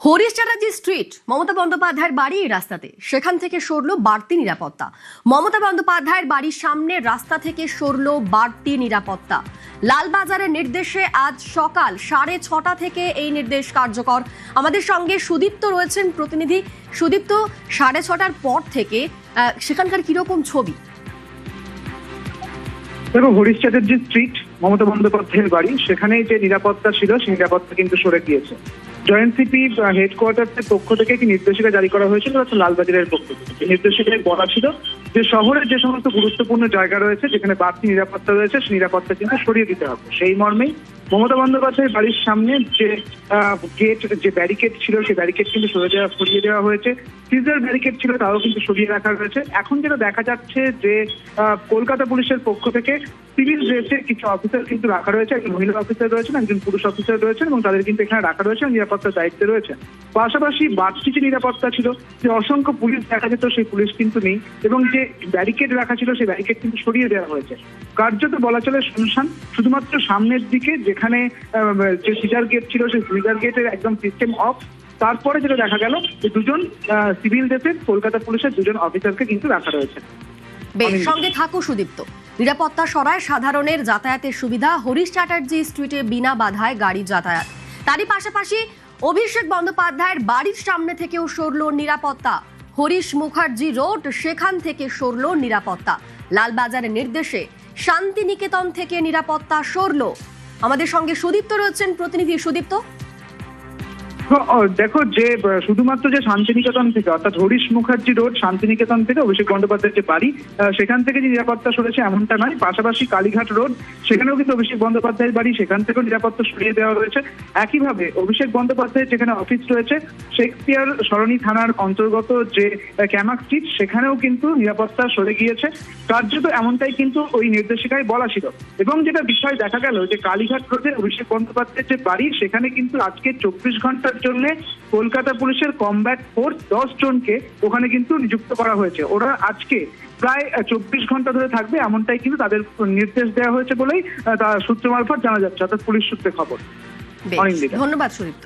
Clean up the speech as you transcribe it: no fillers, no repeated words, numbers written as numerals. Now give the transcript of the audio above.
Harish Chatterjee street, Mamata বন্দ্যোপাধ্যায়ের বাড়ি এই রাস্তাতে, সেখান থেকে সরল বাড়তি নিরাপত্তা। মমতা বন্দ্যোপাধ্যায়ের বাড়ির সামনে রাস্তা থেকে সরল বাড়তি নিরাপত্তা। লালবাজারের নির্দেশে আজ সকাল 6:30 থেকে এই নির্দেশ কার্যকর। আমাদের সঙ্গে সুদীপ্ত রয়েছেন প্রতিনিধি। সুদীপ্ত, 6:30টার পর থেকে সেখানকার কিরকম ছবি? দেখো, হরিশ চ্যাটার্জি স্ট্রিট, মমতা বন্দ্যোপাধ্যায়ের বাড়ি, সেখানে যে নিরাপত্তা ছিল সেই নিরাপত্তা কিন্তু সরে গিয়েছে। জয়েন্ট সিপি হেডকোয়ার্টার্সের পক্ষ থেকে একটি নির্দেশিকা জারি করা হয়েছিল, অর্থাৎ লালবাজারের পক্ষ থেকে। এই নির্দেশিকায় বলা ছিল যে শহরের যে সমস্ত গুরুত্বপূর্ণ জায়গা রয়েছে যেখানে বাড়তি নিরাপত্তা রয়েছে সেই নিরাপত্তা কিন্তু সরিয়ে দিতে হবে। সেই মর্মেই মমতা বন্দ্যোপাধ্যায়ের বাড়ির সামনে যে গেট, যে ব্যারিকেড ছিল সেই ব্যারিকেড কিন্তু সরিয়ে দেওয়া হয়েছে। সিজার ব্যারিকেড ছিল তাও কিন্তু সরিয়ে রাখা হয়েছে। এখন যেটা দেখা যাচ্ছে যে কলকাতা পুলিশের পক্ষ থেকে সিভিল ড্রেসে কিছু অফিসার কিন্তু রাখা রয়েছে। একজন মহিলা অফিসার রয়েছেন, একজন পুরুষ অফিসার রয়েছেন এবং তাদের কিন্তু এখানে রাখা রয়েছে, নিরাপত্তার দায়িত্বে রয়েছে। পাশাপাশি বাড়তি যে নিরাপত্তা ছিল, যে অসংখ্য পুলিশ দেখা যেত সেই পুলিশ কিন্তু নেই, এবং যে ব্যারিকেড রাখা ছিল সেই ব্যারিকেড কিন্তু সরিয়ে দেওয়া হয়েছে। কার্যত বলা চলে শুনশান। শুধুমাত্র সামনের দিকে যেখানে যে সিজার গেট ছিল সেই সিজার গেটের একদম সিস্টেম অফ। তারপরে যেটা দেখা গেল যে দুজন সিভিল ড্রেসের কলকাতা পুলিশের দুজন অফিসারকে কিন্তু রাখা রয়েছে। বেশ, সঙ্গে থাকো সুদীপ্ত। নিরাপত্তা সরায় সাধারণের যাতায়াতের সুবিধা। হরিশ চ্যাটার্জি স্ট্রিটে বিনা বাধায় গাড়ি যাতায়াত। তারই পাশাপাশি অভিষেক বন্দ্যোপাধ্যায়ের বাড়ির সামনে থেকেও সরল নিরাপত্তা। হরিশ মুখার্জি রোড, সেখান থেকে সরল নিরাপত্তা। লালবাজারের নির্দেশে শান্তিনিকেতন থেকে নিরাপত্তা সরল। আমাদের সঙ্গে সুদীপ্ত রয়েছেন প্রতিনিধি। সুদীপ্ত, দেখো, যে শুধুমাত্র যে শান্তিনিকেতন থেকে, অর্থাৎ হরিশ মুখার্জি রোড, শান্তিনিকেতন থেকে অভিষেক বন্দ্যোপাধ্যায়ের যে বাড়ি সেখান থেকে যে নিরাপত্তা সরেছে এমনটা নয়। পাশাপাশি কালীঘাট রোড, সেখানেও কিন্তু অভিষেক বন্দ্যোপাধ্যায়ের বাড়ি, সেখান থেকেও নিরাপত্তা সরিয়ে দেওয়া রয়েছে। একইভাবে অভিষেক বন্দ্যোপাধ্যায়ের যেখানে অফিস রয়েছে শেক্সপিয়ার সরণি থানার অন্তর্গত যে ক্যামাক স্ট্রিট, সেখানেও কিন্তু নিরাপত্তা সরে গিয়েছে। কার্যত এমনটাই কিন্তু ওই নির্দেশিকায় বলা ছিল। এবং যেটা বিষয় দেখা গেল যে কালীঘাট রোডে অভিষেক বন্দ্যোপাধ্যায়ের যে বাড়ি, সেখানে কিন্তু আজকে 24 ঘন্টার জন্য কলকাতা পুলিশের কমব্যাট ফোর্স 10 জনকে ওখানে কিন্তু নিযুক্ত করা হয়েছে। ওরা আজকে প্রায় 24 ঘন্টা ধরে থাকবে, এমনটাই কিন্তু তাদের নির্দেশ দেওয়া হয়েছে বলেই তার সূত্র মারফত জানা যাচ্ছে, অর্থাৎ পুলিশ সূত্রে খবর। ধন্যবাদ সুদীপ্ত।